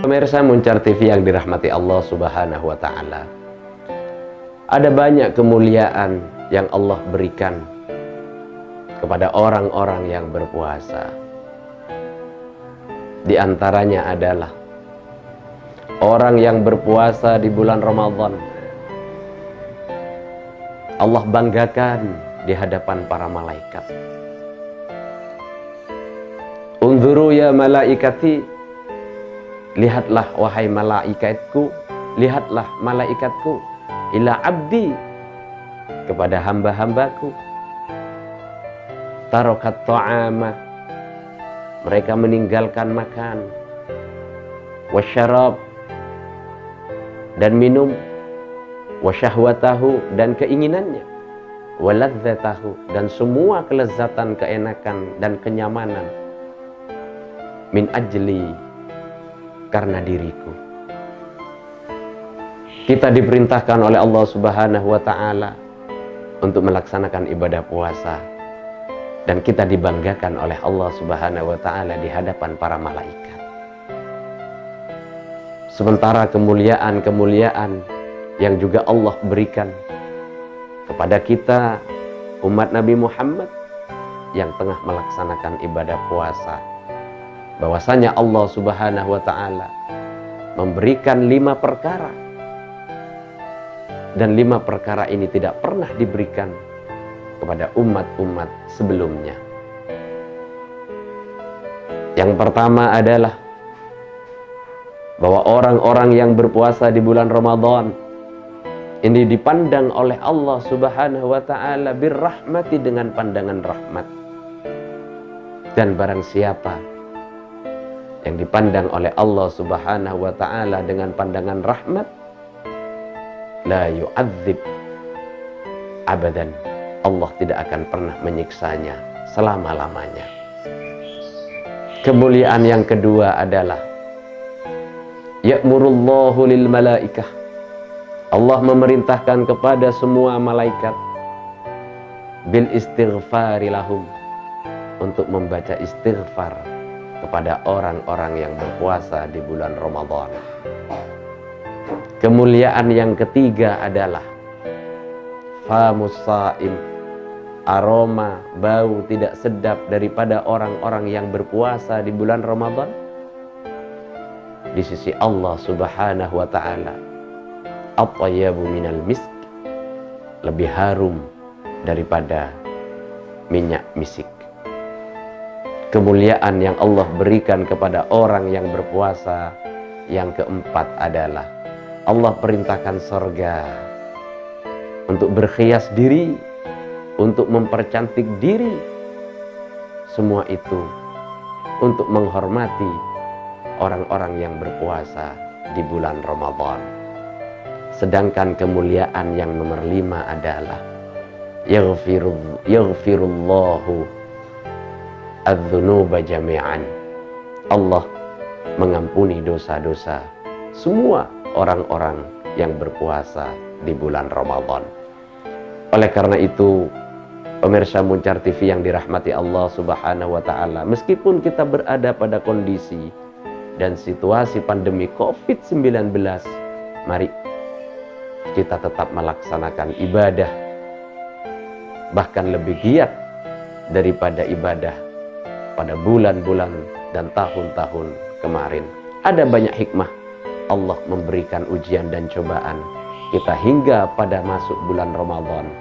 Pemirsa Muncar TV yang dirahmati Allah Subhanahu wa Ta'ala, ada banyak kemuliaan yang Allah berikan kepada orang-orang yang berpuasa. Di antaranya adalah orang yang berpuasa di bulan Ramadan, Allah banggakan di hadapan para malaikat. Unzuru ya malaikati, lihatlah wahai malaikatku, lihatlah malaikatku, ila abdi, kepada hamba-hambaku. Tarokat ta'ama, mereka meninggalkan makan, wasyarab, dan minum, wasyahwatahu, dan keinginannya, waladzatahu, dan semua kelezatan, keenakan, dan kenyamanan, min ajli, karena diriku. Kita diperintahkan oleh Allah Subhanahu wa Ta'ala untuk melaksanakan ibadah puasa, dan kita dibanggakan oleh Allah Subhanahu wa Ta'ala di hadapan para malaikat. Sementara kemuliaan-kemuliaan yang juga Allah berikan kepada kita umat Nabi Muhammad yang tengah melaksanakan ibadah puasa, bahwasanya Allah Subhanahu wa Ta'ala memberikan 5 perkara, dan 5 perkara ini tidak pernah diberikan kepada umat-umat sebelumnya. Yang pertama adalah bahwa orang-orang yang berpuasa di bulan Ramadan ini dipandang oleh Allah Subhanahu wa Ta'ala birrahmati, dengan pandangan rahmat. Dan barang siapa yang dipandang oleh Allah Subhanahu wa Ta'ala dengan pandangan rahmat, la yu'adzib abadan, Allah tidak akan pernah menyiksanya selama-lamanya. Kemuliaan yang kedua adalah ya'murullahu lil malaikah, Allah memerintahkan kepada semua malaikat bil istighfari lahum, untuk membaca istighfar kepada orang-orang yang berpuasa di bulan Ramadan. Kemuliaan yang ketiga adalah famus saim, aroma bau tidak sedap daripada orang-orang yang berpuasa di bulan Ramadan di sisi Allah Subhanahu wa Ta'ala at-tayyibu minal misk, lebih harum daripada minyak misik. Kemuliaan yang Allah berikan kepada orang yang berpuasa yang keempat adalah Allah perintahkan surga untuk berhias diri, untuk mempercantik diri. Semua itu untuk menghormati orang-orang yang berpuasa di bulan Ramadan. Sedangkan kemuliaan yang nomor 5 adalah yaghfirullahu adz-dzunuba jami'an, Allah mengampuni dosa-dosa semua orang-orang yang berpuasa di bulan Ramadan. Oleh karena itu, pemirsa Muncar TV yang dirahmati Allah Subhanahu wa Ta'ala, meskipun kita berada pada kondisi dan situasi pandemi COVID-19, mari kita tetap melaksanakan ibadah, bahkan lebih giat daripada ibadah pada bulan-bulan dan tahun-tahun kemarin. Ada banyak hikmah Allah memberikan ujian dan cobaan kita hingga pada masuk bulan Ramadan,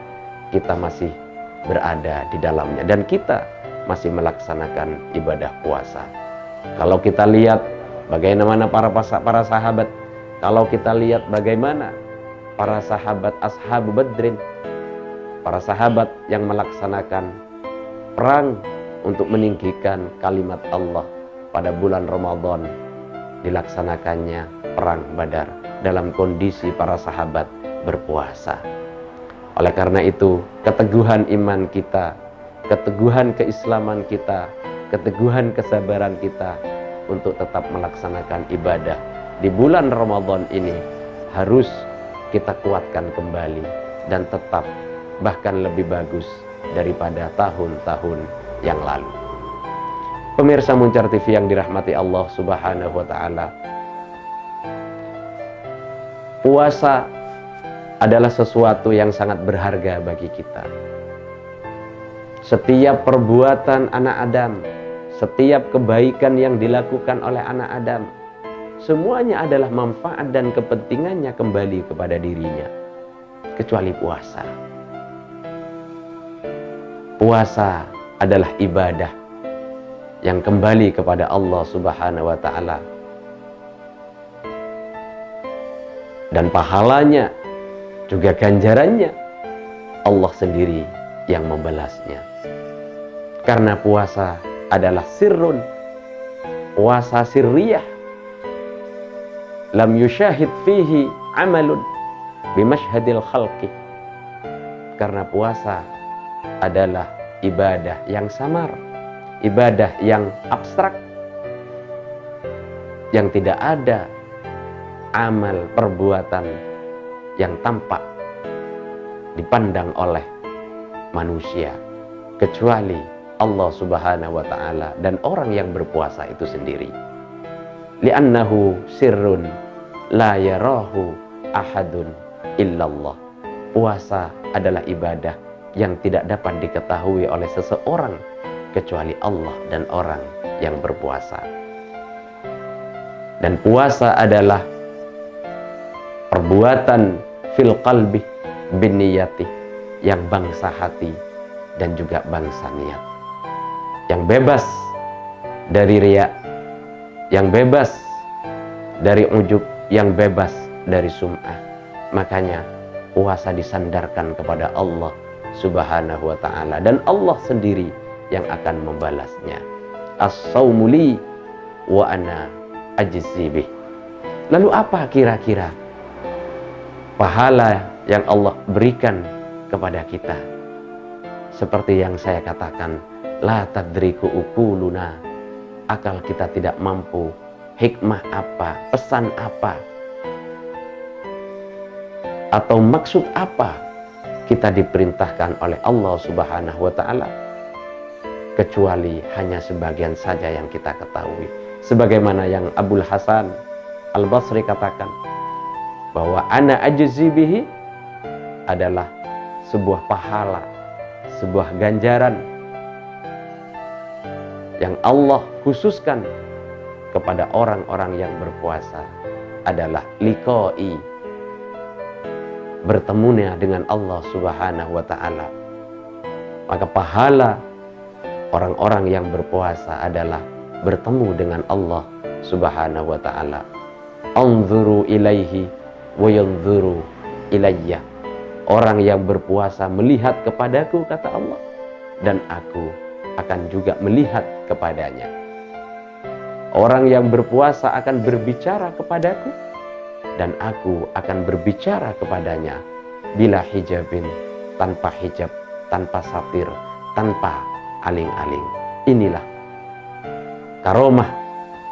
kita masih berada di dalamnya dan kita masih melaksanakan ibadah puasa. Kalau kita lihat bagaimana para sahabat, kalau kita lihat bagaimana para sahabat Ashab Badrin, para sahabat yang melaksanakan perang untuk meninggikan kalimat Allah pada bulan Ramadan, dilaksanakannya perang Badar dalam kondisi para sahabat berpuasa. Oleh karena itu, keteguhan iman kita, keteguhan keislaman kita, keteguhan kesabaran kita untuk tetap melaksanakan ibadah di bulan Ramadan ini harus kita kuatkan kembali dan tetap bahkan lebih bagus daripada tahun-tahun yang lalu. Pemirsa Muncar TV yang dirahmati Allah Subhanahu wa Ta'ala, Puasa adalah sesuatu yang sangat berharga bagi kita. Setiap perbuatan anak Adam, setiap kebaikan yang dilakukan oleh anak Adam, semuanya adalah manfaat dan kepentingannya kembali kepada dirinya, kecuali puasa. Puasa adalah ibadah yang kembali kepada Allah Subhanahu wa Ta'ala, dan pahalanya juga ganjarannya Allah sendiri yang membalasnya. Karena puasa adalah sirrun, puasa sirriyah, lam yusyahid fihi amalun bimashhadil khalqi. Karena puasa adalah ibadah yang samar, ibadah yang abstrak, yang tidak ada amal perbuatan yang tampak dipandang oleh manusia kecuali Allah Subhanahu wa Ta'ala dan orang yang berpuasa itu sendiri. Li'annahu sirrun la yarahu ahadun illallah. Puasa adalah ibadah yang tidak dapat diketahui oleh seseorang kecuali Allah dan orang yang berpuasa. Dan puasa adalah perbuatan fil qalbi bin niyati, yang bangsa hati dan juga bangsa niat, yang bebas dari riya, yang bebas dari ujub, yang bebas dari sum'ah. Makanya puasa disandarkan kepada Allah Subhanahu wa Ta'ala, dan Allah sendiri yang akan membalasnya. As-saumu li wa ana ajzi bih. Lalu apa kira-kira pahala yang Allah berikan kepada kita? Seperti yang saya katakan, la tadriku ukuluna, akal kita tidak mampu. Hikmah apa, pesan apa, atau maksud apa kita diperintahkan oleh Allah Subhanahu wa Ta'ala, kecuali hanya sebagian saja yang kita ketahui. Sebagaimana yang Abul Hasan Al-Basri katakan, bahwa ana ajzi bihi adalah sebuah pahala, sebuah ganjaran yang Allah khususkan kepada orang-orang yang berpuasa, adalah liqai, bertemunya dengan Allah Subhanahu wa Ta'ala. Maka pahala orang-orang yang berpuasa adalah bertemu dengan Allah Subhanahu wa Ta'ala. Anzuru ilaihi wa yanzuru ilayya. Orang yang berpuasa melihat kepadaku, kata Allah, dan aku akan juga melihat kepadanya. Orang yang berpuasa akan berbicara kepadaku, dan aku akan berbicara kepadanya. Bila hijabin, tanpa hijab, tanpa satir, tanpa aling-aling. Inilah karomah,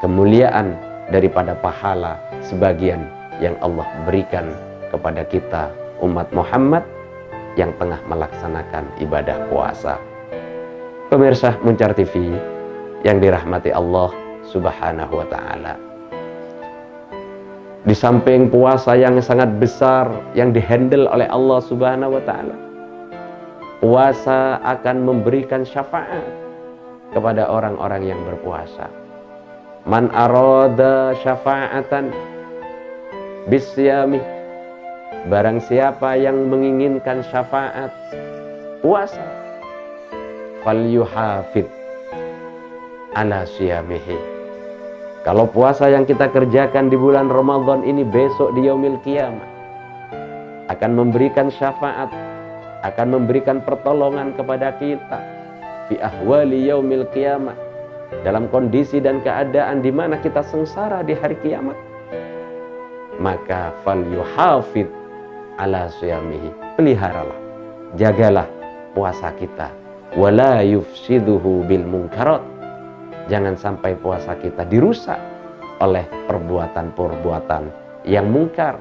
kemuliaan daripada pahala sebagian yang Allah berikan kepada kita umat Muhammad yang tengah melaksanakan ibadah puasa. Pemirsa Muncar TV yang dirahmati Allah Subhanahu wa Ta'ala, di samping puasa yang sangat besar yang dihandle oleh Allah Subhanahu wa Ta'ala, puasa akan memberikan syafaat kepada orang-orang yang berpuasa. Man arada syafa'atan bisyami, barang siapa yang menginginkan syafaat puasa, falyuhafid ala syamihi. Kalau puasa yang kita kerjakan di bulan Ramadan ini besok di yaumil qiyamah akan memberikan syafaat, akan memberikan pertolongan kepada kita fi ahwali yaumil qiyamah, dalam kondisi dan keadaan di mana kita sengsara di hari kiamat. Maka falyuhafid ala syamihi, peliharalah, jagalah puasa kita, wala yufsiduhu bil munkarat. Jangan sampai puasa kita dirusak oleh perbuatan-perbuatan yang mungkar,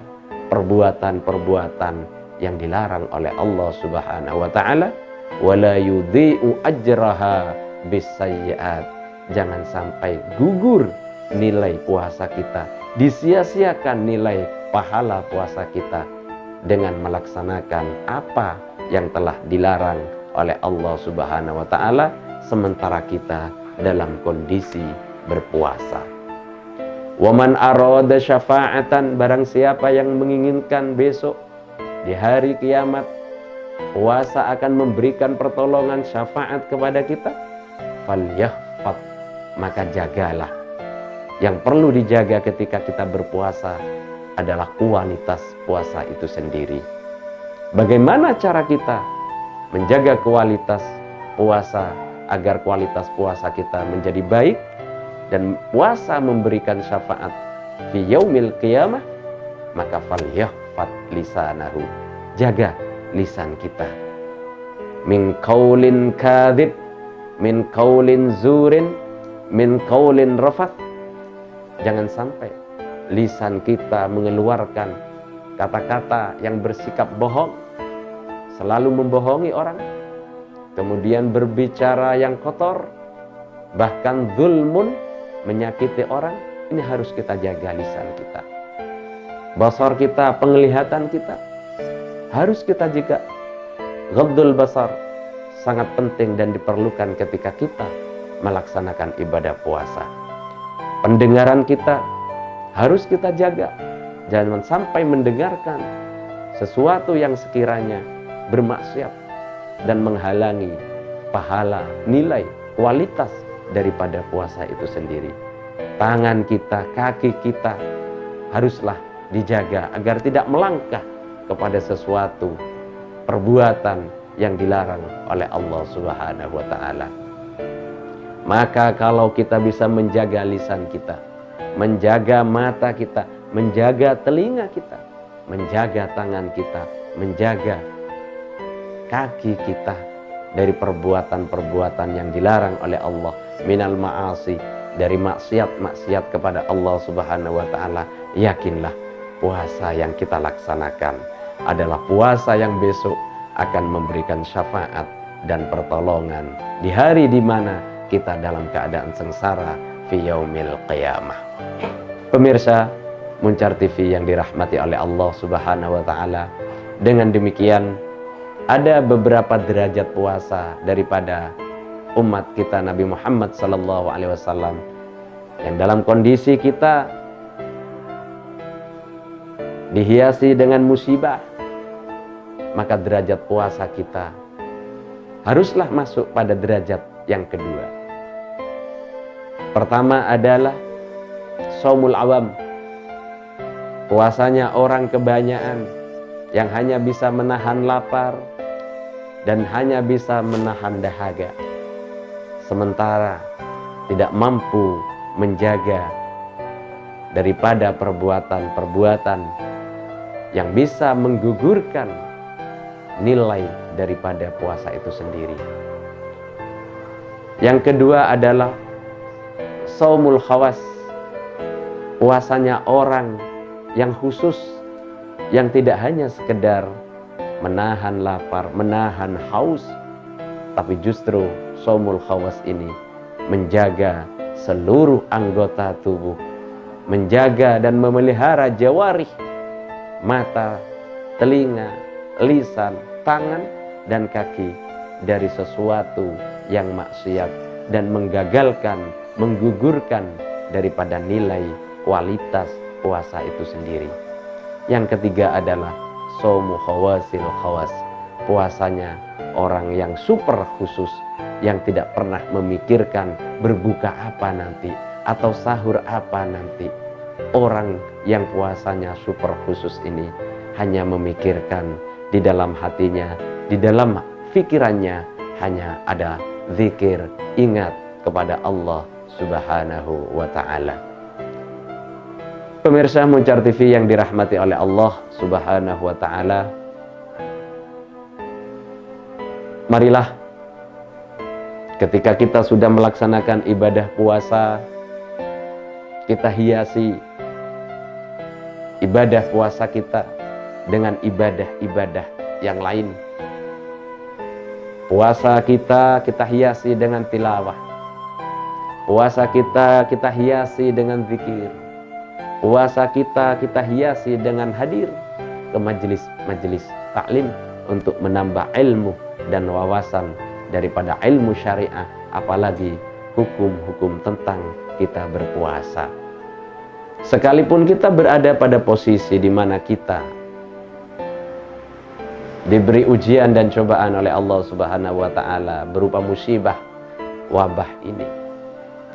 perbuatan-perbuatan yang dilarang oleh Allah Subhanahu wa Ta'ala. Wala yudhi'u ajraha bisayyi'at. Jangan sampai gugur nilai puasa kita, disia-siakan nilai pahala puasa kita dengan melaksanakan apa yang telah dilarang oleh Allah Subhanahu wa taala sementara kita dalam kondisi berpuasa. Waman arada syafa'atan, barang siapa yang menginginkan besok di hari kiamat puasa akan memberikan pertolongan syafaat kepada kita, falyahfad, maka jagalah. Yang perlu dijaga ketika kita berpuasa adalah kualitas puasa itu sendiri. Bagaimana cara kita menjaga kualitas puasa agar kualitas puasa kita menjadi baik dan puasa memberikan syafaat fi yaumil qiyamah? Maka falyahfad lisanahu, jaga lisan kita. Min qaulin kadzib, min qaulin zurin, min qaulin rafath. Jangan sampai lisan kita mengeluarkan kata-kata yang bersikap bohong, selalu membohongi orang, kemudian berbicara yang kotor, bahkan zulmun, menyakiti orang. Ini harus kita jaga lisan kita. Basar kita, penglihatan kita harus kita jaga. Ghaddul basar sangat penting dan diperlukan ketika kita melaksanakan ibadah puasa. Pendengaran kita harus kita jaga. Jangan sampai mendengarkan sesuatu yang sekiranya bermaksiat dan menghalangi pahala, nilai, kualitas daripada puasa itu sendiri. Tangan kita, kaki kita haruslah dijaga agar tidak melangkah kepada sesuatu perbuatan yang dilarang oleh Allah Subhanahu wa taala. Maka kalau kita bisa menjaga lisan kita, menjaga mata kita, menjaga telinga kita, menjaga tangan kita, menjaga kaki kita dari perbuatan-perbuatan yang dilarang oleh Allah, minal ma'asi, dari maksiat-maksiat kepada Allah Subhanahu wa taala, yakinlah puasa yang kita laksanakan adalah puasa yang besok akan memberikan syafaat dan pertolongan di hari di mana kita dalam keadaan sengsara fi yaumil qiyamah. Pemirsa Muncar TV yang dirahmati oleh Allah Subhanahu wa taala, dengan demikian ada beberapa derajat puasa daripada umat kita Nabi Muhammad sallallahu alaihi wasallam yang dalam kondisi kita dihiasi dengan musibah, maka derajat puasa kita haruslah masuk pada derajat yang kedua. Pertama adalah shaumul awam, puasanya orang kebanyakan yang hanya bisa menahan lapar dan hanya bisa menahan dahaga, sementara tidak mampu menjaga daripada perbuatan-perbuatan yang bisa menggugurkan nilai daripada puasa itu sendiri. Yang kedua adalah shaumul khawas, puasanya orang yang khusus, yang tidak hanya sekedar menahan lapar, menahan haus, tapi justru shaumul khawas ini menjaga seluruh anggota tubuh, menjaga dan memelihara jawarih, mata, telinga, lisan, tangan, dan kaki dari sesuatu yang maksiat dan menggagalkan, menggugurkan daripada nilai kualitas puasa itu sendiri. Yang ketiga adalah shaumu khawasil khawas, puasanya orang yang super khusus, yang tidak pernah memikirkan berbuka apa nanti atau sahur apa nanti. Orang yang puasanya super khusus ini hanya memikirkan di dalam hatinya, di dalam pikirannya hanya ada zikir, ingat kepada Allah Subhanahu wa ta'ala. Pemirsa Muncar TV yang dirahmati oleh Allah Subhanahu wa ta'ala, marilah ketika kita sudah melaksanakan ibadah puasa, kita hiasi ibadah puasa kita dengan ibadah-ibadah yang lain. Puasa kita hiasi dengan tilawah. Puasa kita hiasi dengan zikir. Puasa kita hiasi dengan hadir ke majelis taklim untuk menambah ilmu dan wawasan daripada ilmu syariah, apalagi hukum-hukum tentang kita berpuasa. Sekalipun kita berada pada posisi di mana kita diberi ujian dan cobaan oleh Allah Subhanahu wa taala berupa musibah wabah ini,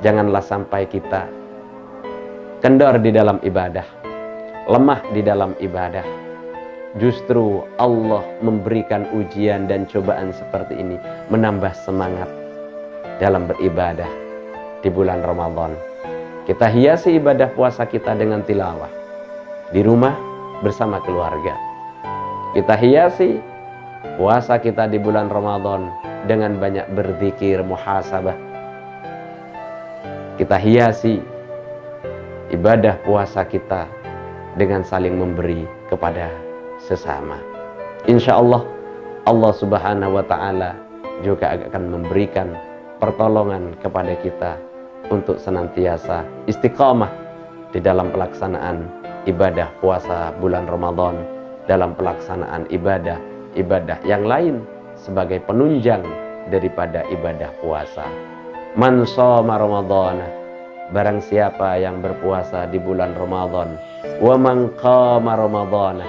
janganlah sampai kita kendor di dalam ibadah, lemah di dalam ibadah. Justru Allah memberikan ujian dan cobaan seperti ini menambah semangat dalam beribadah di bulan Ramadan. Kita hiasi ibadah puasa kita dengan tilawah di rumah bersama keluarga. Kita hiasi puasa kita di bulan Ramadan dengan banyak berzikir, muhasabah. Kita hiasi ibadah puasa kita dengan saling memberi kepada sesama. Insya Allah, Allah Subhanahu wa ta'ala juga akan memberikan pertolongan kepada kita untuk senantiasa istiqamah di dalam pelaksanaan ibadah puasa bulan Ramadan, dalam pelaksanaan ibadah yang lain sebagai penunjang daripada ibadah puasa. Man shoma Ramadhana, barang siapa yang berpuasa di bulan Ramadan, wa man qama Ramadhana,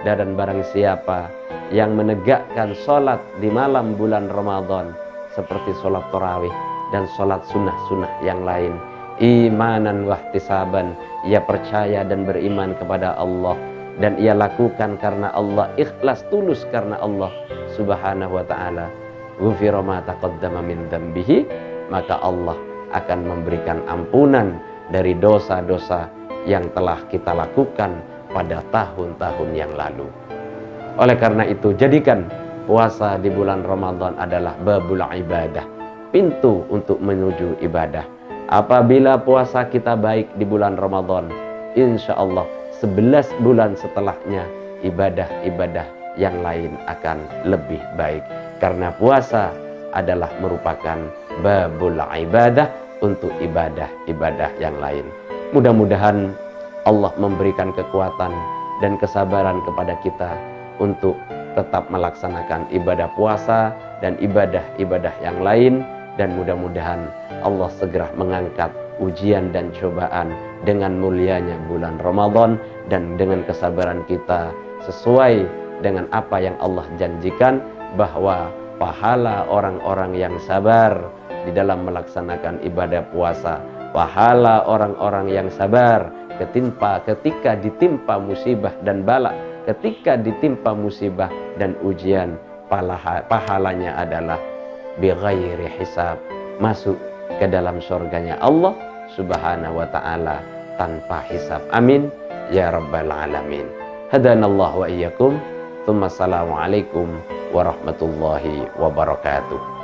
dan barang siapa yang menegakkan sholat di malam bulan Ramadan seperti sholat tarawih dan sholat sunnah-sunnah yang lain, imanan wahtisaban, ia percaya dan beriman kepada Allah dan ia lakukan karena Allah, ikhlas tulus karena Allah Subhanahu wa ta'ala, ghufira ma taqaddama min dzambihi, maka Allah akan memberikan ampunan dari dosa-dosa yang telah kita lakukan pada tahun-tahun yang lalu. Oleh karena itu, jadikan puasa di bulan Ramadan adalah babul ibadah, pintu untuk menuju ibadah. Apabila puasa kita baik di bulan Ramadan, insya Allah 11 bulan setelahnya ibadah-ibadah yang lain akan lebih baik. Karena puasa adalah merupakan babul ibadah untuk ibadah-ibadah yang lain. Mudah-mudahan Allah memberikan kekuatan dan kesabaran kepada kita untuk tetap melaksanakan ibadah puasa dan ibadah-ibadah yang lain, dan mudah-mudahan Allah segera mengangkat ujian dan cobaan dengan mulianya bulan Ramadan, dan dengan kesabaran kita sesuai dengan apa yang Allah janjikan, bahwa pahala orang-orang yang sabar di dalam melaksanakan ibadah puasa, pahala orang-orang yang sabar ketika ditimpa musibah dan bala, ketika ditimpa musibah dan ujian, pahalanya adalah bighairi hisab, masuk ke dalam surganya Allah Subhanahu wa ta'ala tanpa hisab. Amin ya rabbal alamin. Hadanallahu wa iyyakum. Tsumma assalamualaikum warahmatullahi wabarakatuh.